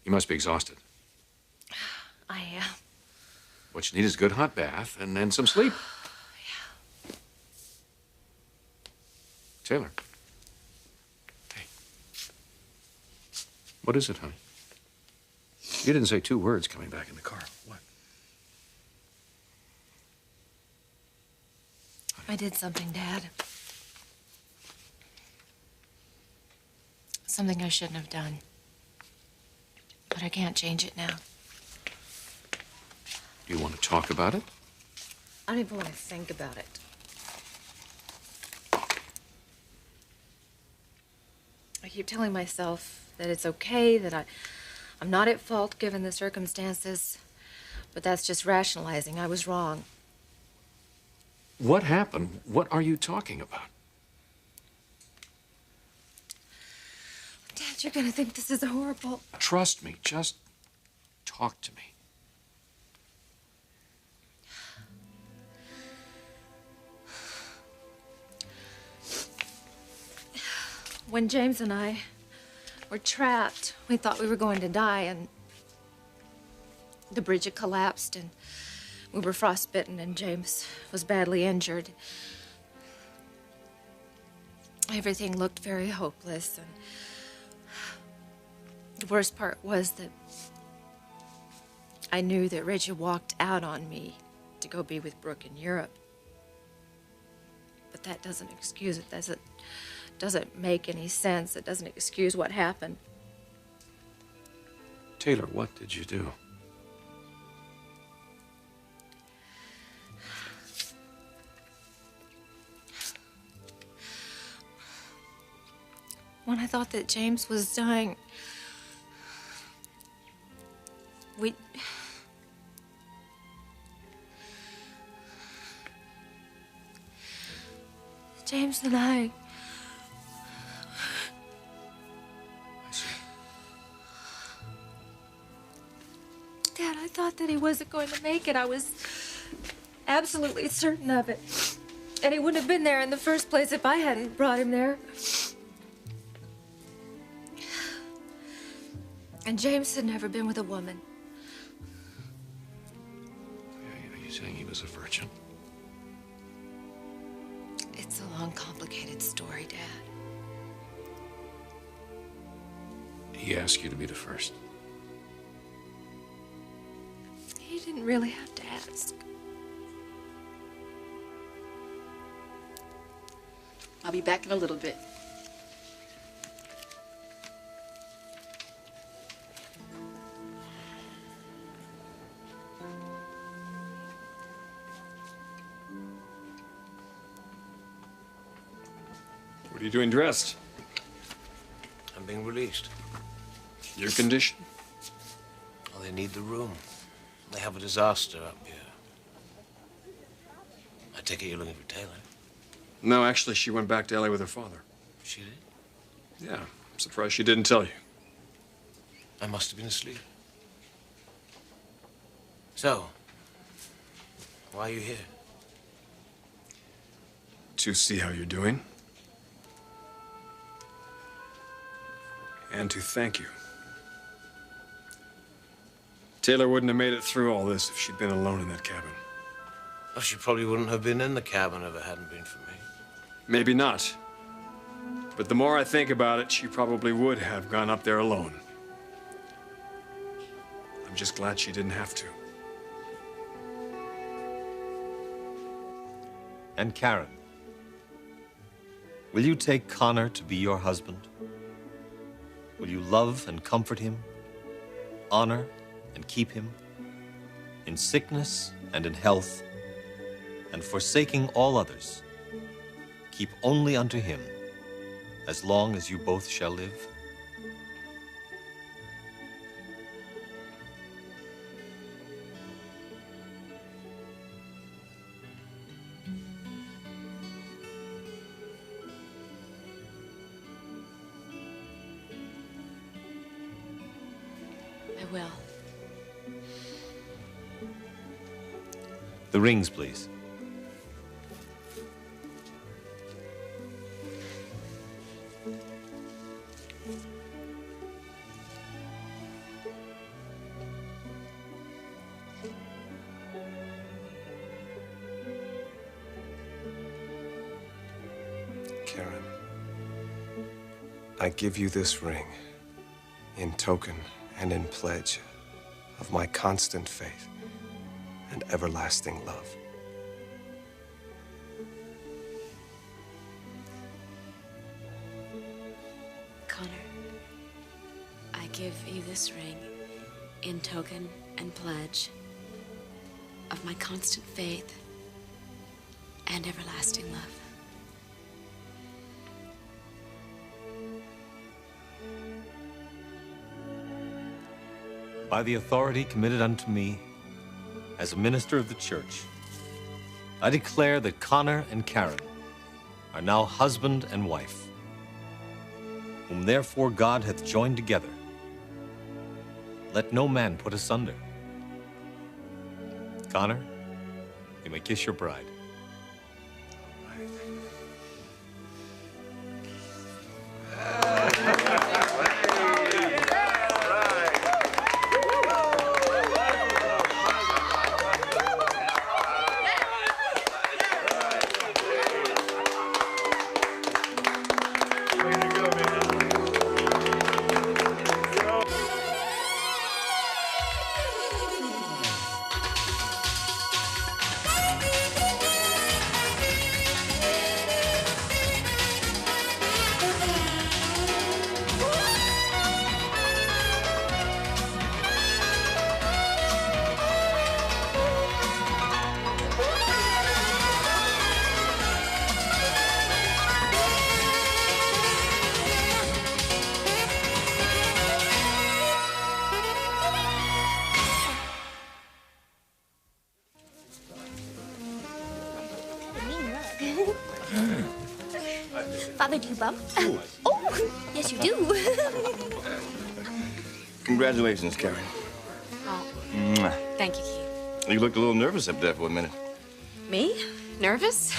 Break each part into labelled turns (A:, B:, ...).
A: You must be exhausted.
B: I am.
A: What you need is a good hot bath and then some sleep.
B: Yeah.
A: Taylor. Hey. What is it, honey? You didn't say 2 words coming back in the car. What?
B: I did something, Dad. Something I shouldn't have done. But I can't change it now.
A: Do you want to talk about it?
B: I don't even want to think about it. I keep telling myself that it's okay, that I'm not at fault given the circumstances. But that's just rationalizing. I was wrong.
A: What happened? What are you talking about?
B: Dad, you're gonna think this is horrible.
A: Trust me. Just talk to me.
B: When James and I were trapped, we thought we were going to die, and the bridge had collapsed, and we were frostbitten, and James was badly injured. Everything looked very hopeless, and the worst part was that I knew that Reggie walked out on me to go be with Brooke in Europe. But that doesn't excuse it. Doesn't make any sense. It doesn't excuse what happened.
A: Taylor, what did you do?
B: When I thought that James was dying, James and I
A: see.
B: Dad, I thought that he wasn't going to make it. I was absolutely certain of it. And he wouldn't have been there in the first place if I hadn't brought him there. And James had never been with a woman.
A: Are you saying he was a virgin?
B: It's a long, complicated story, Dad.
A: He asked you to be the first.
B: He didn't really have to ask.
C: I'll be back in a little bit.
D: What are you doing dressed?
E: I'm being released.
D: Your condition?
E: Well, they need the room. They have a disaster up here. I take it you're looking for Taylor.
D: No, actually, she went back to LA with her father.
E: She did?
D: Yeah, I'm surprised she didn't tell you.
E: I must have been asleep. So, why are you here?
D: To see how you're doing. And to thank you. Taylor wouldn't have made it through all this if she'd been alone in that cabin.
E: Well, she probably wouldn't have been in the cabin if it hadn't been for me.
D: Maybe not. But the more I think about it, she probably would have gone up there alone. I'm just glad she didn't have to.
F: And Karen, will you take Connor to be your husband? Will you love and comfort him, honor and keep him, in sickness and in health, and forsaking all others, keep only unto him, as long as you both shall live?
B: I will.
F: The rings, please.
G: I give you this ring in token and in pledge of my constant faith and everlasting love.
C: Connor, I give you this ring in token and pledge of my constant faith and everlasting love.
F: By the authority committed unto me as a minister of the church, I declare that Connor and Karen are now husband and wife, whom therefore God hath joined together. Let no man put asunder. Connor, you may kiss your bride.
H: Father, do you bump? Oh, yes, you do.
I: Congratulations, Karen.
C: Oh,
I: Mwah.
C: thank you, Keith.
I: You looked a little nervous up there for a minute.
C: Me? Nervous?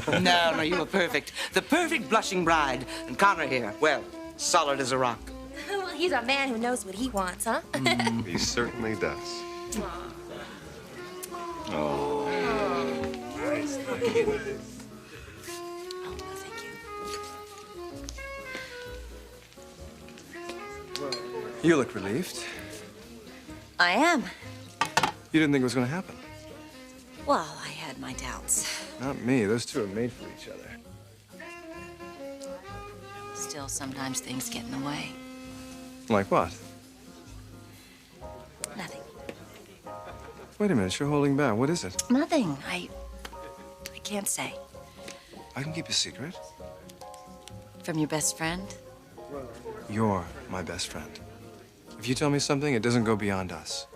J: No, you were perfect. The perfect blushing bride. And Connor here, well, solid as a rock.
H: Well, he's a man who knows what he wants, huh?
G: He certainly does.
I: Oh.
G: Nice.
C: Oh, no, thank you.
A: You look relieved.
K: I am.
A: You didn't think it was going to happen.
K: Well, I had my doubts.
A: Not me. Those two are made for each other.
K: Still, sometimes things get in the way.
A: Like what?
K: Nothing.
A: Wait a minute. You're holding back. What is it?
K: Nothing. I can't say.
A: I can keep a secret.
K: From your best friend?
A: You're my best friend. If you tell me something, it doesn't go beyond us.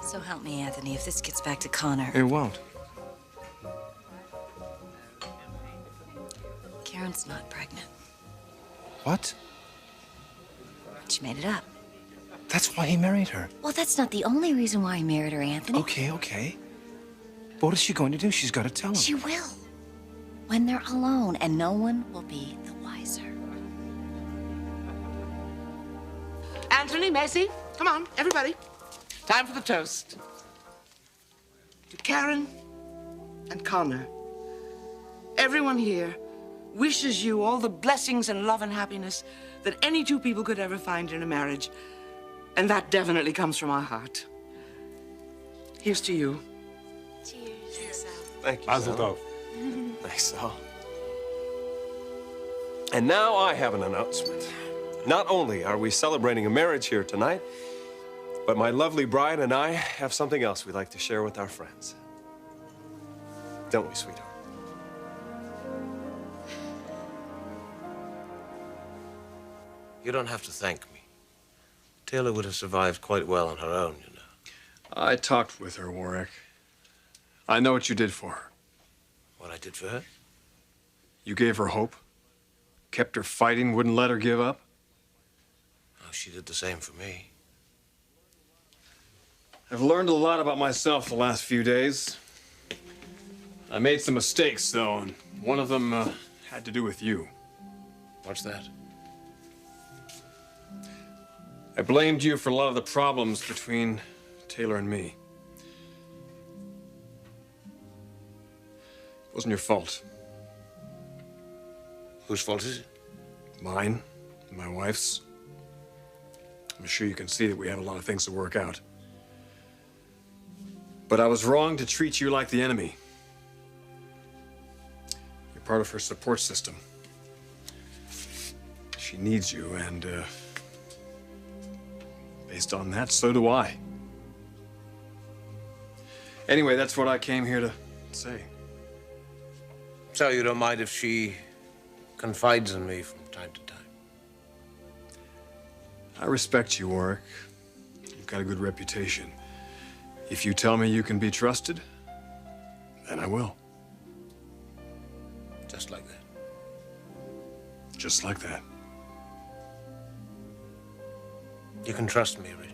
K: So help me, Anthony, if this gets back to Connor.
A: It won't.
K: Karen's not pregnant.
A: What?
K: She made it up.
A: That's why he married her.
K: Well, that's not the only reason why he married her, Anthony.
A: Okay. What is she going to do? She's got to tell him.
K: She will. When they're alone, and no one will be the wiser.
J: Anthony, Macy, come on, everybody. Time for the toast. To Karen and Connor. Everyone here wishes you all the blessings and love and happiness that any two people could ever find in a marriage. And that definitely comes from our heart. Here's to you.
C: Cheers.
G: Thank you,
L: Mazel
G: Sal.
L: tov.
G: Thanks, Sal. And now I have an announcement. Not only are we celebrating a marriage here tonight, but my lovely bride and I have something else we'd like to share with our friends. Don't we, sweetheart?
E: You don't have to thank me. Taylor would have survived quite well on her own, you know.
D: I talked with her, Warwick. I know what you did for her.
E: What I did for her?
D: You gave her hope, kept her fighting, wouldn't let her give up.
E: Oh, she did the same for me.
D: I've learned a lot about myself the last few days. I made some mistakes, though, and one of them had to do with you.
E: What's that?
D: I blamed you for a lot of the problems between Taylor and me. It wasn't your fault.
E: Whose fault is it?
D: Mine, and my wife's. I'm sure you can see that we have a lot of things to work out. But I was wrong to treat you like the enemy. You're part of her support system. She needs you, and based on that, so do I. Anyway, that's what I came here to say.
E: So you don't mind if she confides in me from time to time?
D: I respect you, Warwick. You've got a good reputation. If you tell me you can be trusted, then I will.
E: Just like that.
D: Just like that.
E: You can trust me, Rich.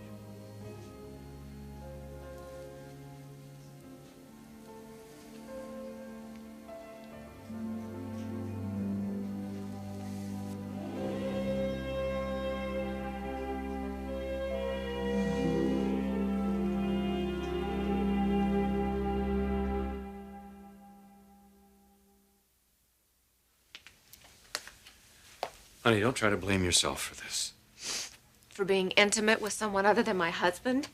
L: Honey, don't try to blame yourself for this.
B: For being intimate with someone other than my husband?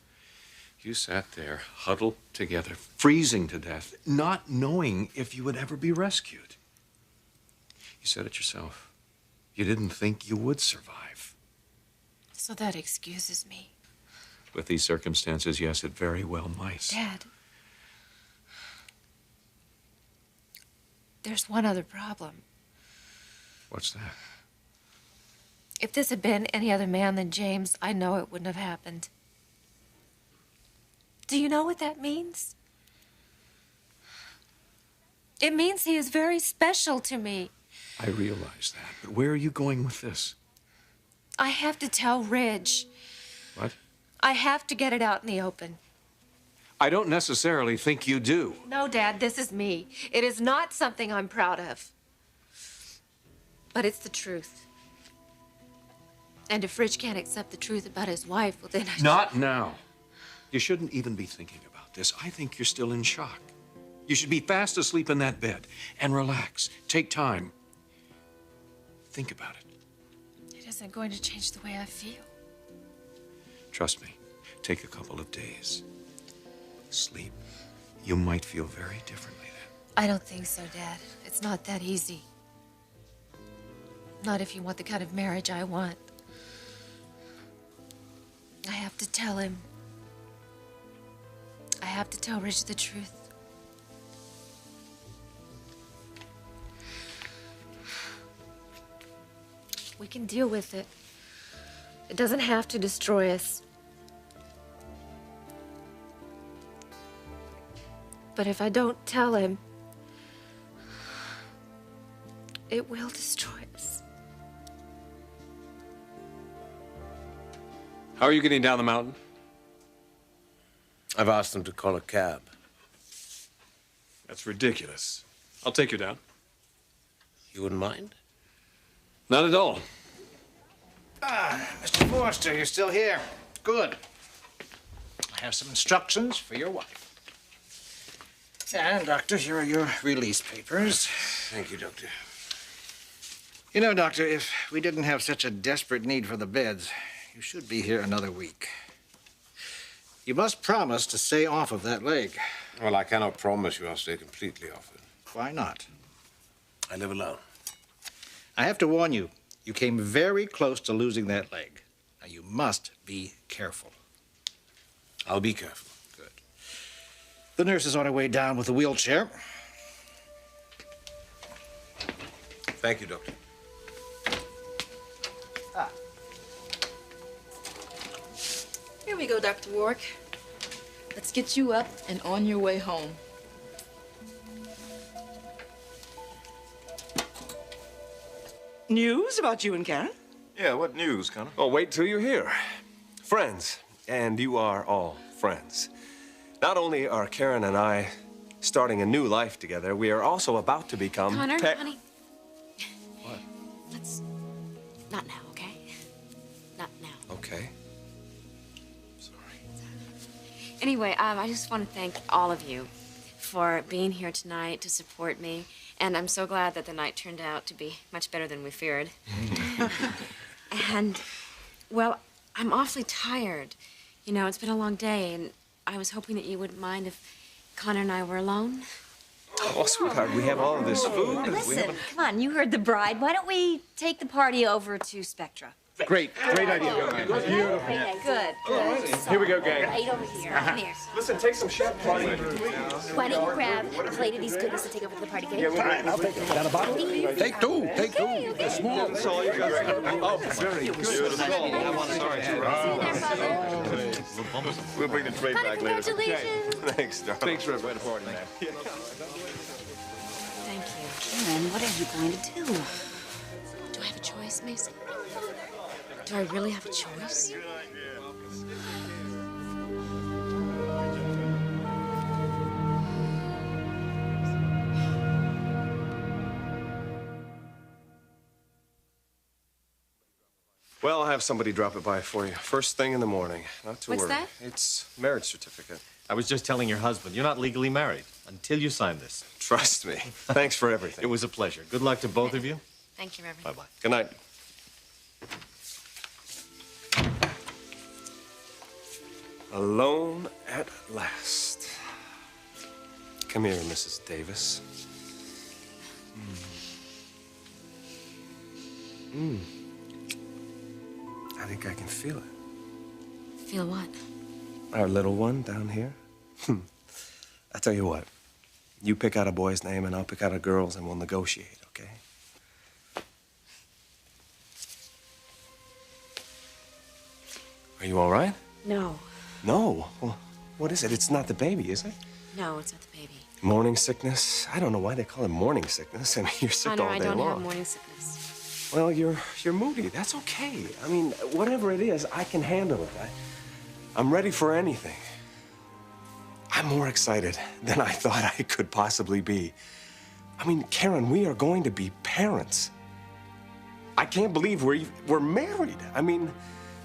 L: You sat there, huddled together, freezing to death, not knowing if you would ever be rescued. You said it yourself. You didn't think you would survive.
B: So that excuses me.
L: With these circumstances, yes, it very well might.
B: Dad. There's one other problem.
L: What's that?
B: If this had been any other man than James, I know it wouldn't have happened. Do you know what that means? It means he is very special to me.
L: I realize that, but where are you going with this?
B: I have to tell Ridge.
L: What?
B: I have to get it out in the open.
L: I don't necessarily think you do.
B: No, Dad, this is me. It is not something I'm proud of. But it's the truth. And if Ridge can't accept the truth about his wife, well, then
L: Not now. You shouldn't even be thinking about this. I think you're still in shock. You should be fast asleep in that bed and relax. Take time. Think about it.
B: It isn't going to change the way I feel.
L: Trust me. Take a couple of days. Sleep. You might feel very differently then.
B: I don't think so, Dad. It's not that easy. Not if you want the kind of marriage I want. I have to tell him. I have to tell Ridge the truth. We can deal with it. It doesn't have to destroy us. But if I don't tell him, it will destroy us.
D: How are you getting down the mountain?
E: I've asked them to call a cab.
D: That's ridiculous. I'll take you down.
E: You wouldn't mind?
D: Not at all.
M: Ah, Mr. Forrester, you're still here. Good. I have some instructions for your wife. And, Doctor, here are your release papers.
E: Thank you, Doctor.
M: You know, Doctor, if we didn't have such a desperate need for the beds, you should be here another week. You must promise to stay off of that leg.
E: Well, I cannot promise you I'll stay completely off it.
M: Why not?
E: I live alone.
M: I have to warn you, you came very close to losing that leg. Now, you must be careful.
E: I'll be careful.
M: Good. The nurse is on her way down with a wheelchair.
E: Thank you, Doctor.
N: Here we go, Dr. Warwick. Let's get you up and on your way home.
J: News about you and Karen?
G: Yeah, what news, Connor? Oh, wait till you hear. Friends, and you are all friends. Not only are Karen and I starting a new life together, we are also about to become
C: Connor, honey.
G: What?
C: Let's not now, okay? Not now.
G: Okay.
C: Anyway, I just want to thank all of you for being here tonight to support me And I'm so glad that the night turned out to be much better than we feared. And, well, I'm awfully tired. You know, it's been a long day, and I was hoping that you wouldn't mind if Connor and I were alone.
G: Oh, sweetheart, we have all of this food.
K: Listen, come on, you heard the bride. Why don't we take the party over to Spectra?
L: Great idea.
K: Beautiful. Good.
G: Here we go, gang.
K: Right over here. Come here.
G: Listen, take some champagne.
H: Why don't you grab a plate of these goodies to take over to the party game?
L: Fine, I'll take it. Got a bottle? Take two. Take two.
H: Okay.
L: Small.
G: That's all you got. Oh, very good.
I: We'll bring the tray back later.
H: Congratulations.
G: Thanks, darling.
L: Thanks for everybody party, man.
C: Thank you.
K: Karen, what are you going to do?
C: Do I have a choice, Macy? Do I really have a choice?
G: Well, I'll have somebody drop it by for you. First thing in the morning. Not to
C: What's
G: worry.
C: that?
G: It's marriage certificate.
F: I was just telling your husband, you're not legally married until you sign this.
G: Trust me. Thanks for everything.
F: It was a pleasure. Good luck to both of you.
C: Thank you, Reverend.
F: Bye-bye.
G: Good night. Alone at last. Come here, Mrs. Davis. I think I can feel it.
C: Feel what?
G: Our little one down here. I tell you what. You pick out a boy's name and I'll pick out a girl's and we'll negotiate, okay? Are you all right?
C: No.
G: No. Well, what is it? It's not the baby, is it?
C: No, it's not the baby.
G: Morning sickness? I don't know why they call it morning sickness. I mean, you're sick
C: Connor,
G: all day
C: I don't
G: long.
C: have morning sickness.
G: Well, you're moody. That's okay. I mean, whatever it is, I can handle it. I'm ready for anything. I'm more excited than I thought I could possibly be. I mean, Karen, we are going to be parents. I can't believe we're married. I mean,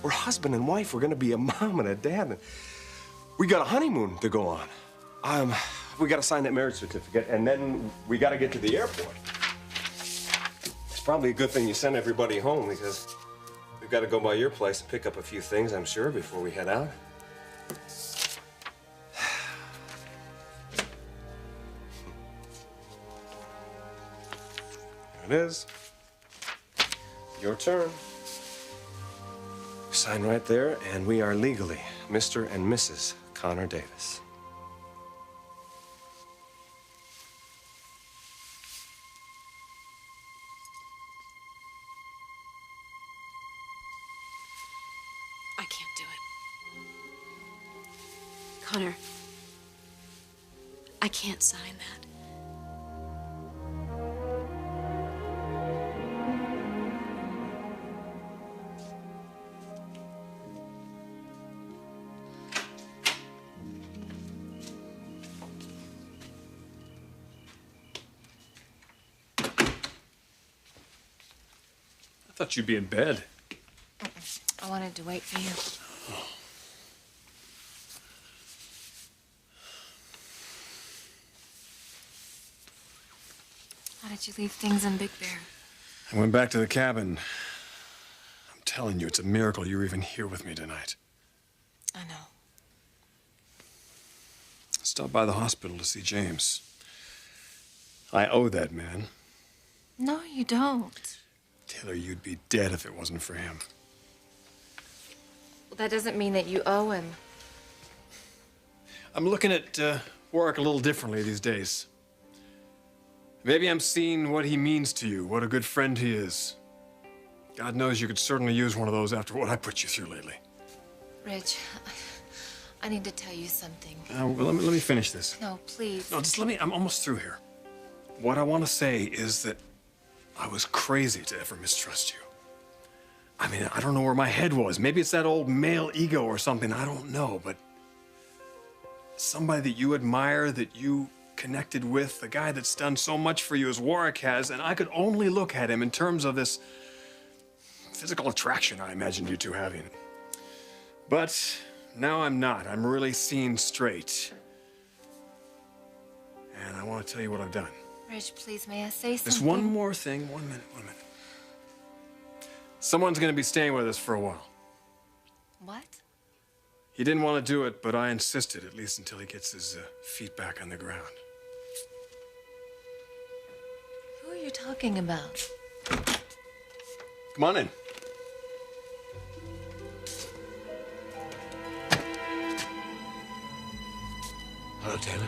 G: we're husband and wife. We're going to be a mom and a dad. And we got a honeymoon to go on. We got to sign that marriage certificate, and then we got to get to the airport. It's probably a good thing you sent everybody home because we've got to go by your place and pick up a few things, I'm sure, before we head out. There it is. Your turn. Sign right there, and we are legally Mr. and Mrs. Connor Davis.
C: I can't do it. Connor, I can't sign that.
D: I thought you'd be in bed.
B: I wanted to wait for you. How did you leave things in Big Bear?
D: I went back to the cabin. I'm telling you, it's a miracle you're even here with me tonight.
B: I know.
D: I stopped by the hospital to see James. I owe that man.
B: No, you don't.
D: Taylor, you'd be dead if it wasn't for him.
B: Well, that doesn't mean that you owe him.
D: I'm looking at work a little differently these days. Maybe I'm seeing what he means to you, what a good friend he is. God knows you could certainly use one of those after what I put you through lately.
B: Rich, I need to tell you something.
D: Well, let me finish this.
B: No, please.
D: No, just let me, I'm almost through here. What I want to say is that I was crazy to ever mistrust you. I mean, I don't know where my head was. Maybe it's that old male ego or something. I don't know, but somebody that you admire, that you connected with, the guy that's done so much for you as Warwick has, and I could only look at him in terms of this physical attraction I imagined you two having. But now I'm not. I'm really seeing straight. And I want to tell you what I've done.
B: Bridge, please, may I say something?
D: Just one more thing. 1 minute, 1 minute. Someone's gonna be staying with us for a while.
B: What?
D: He didn't want to do it, but I insisted, at least until he gets his feet back on the ground.
B: Who are you talking about?
D: Come on in.
E: Hello, Taylor.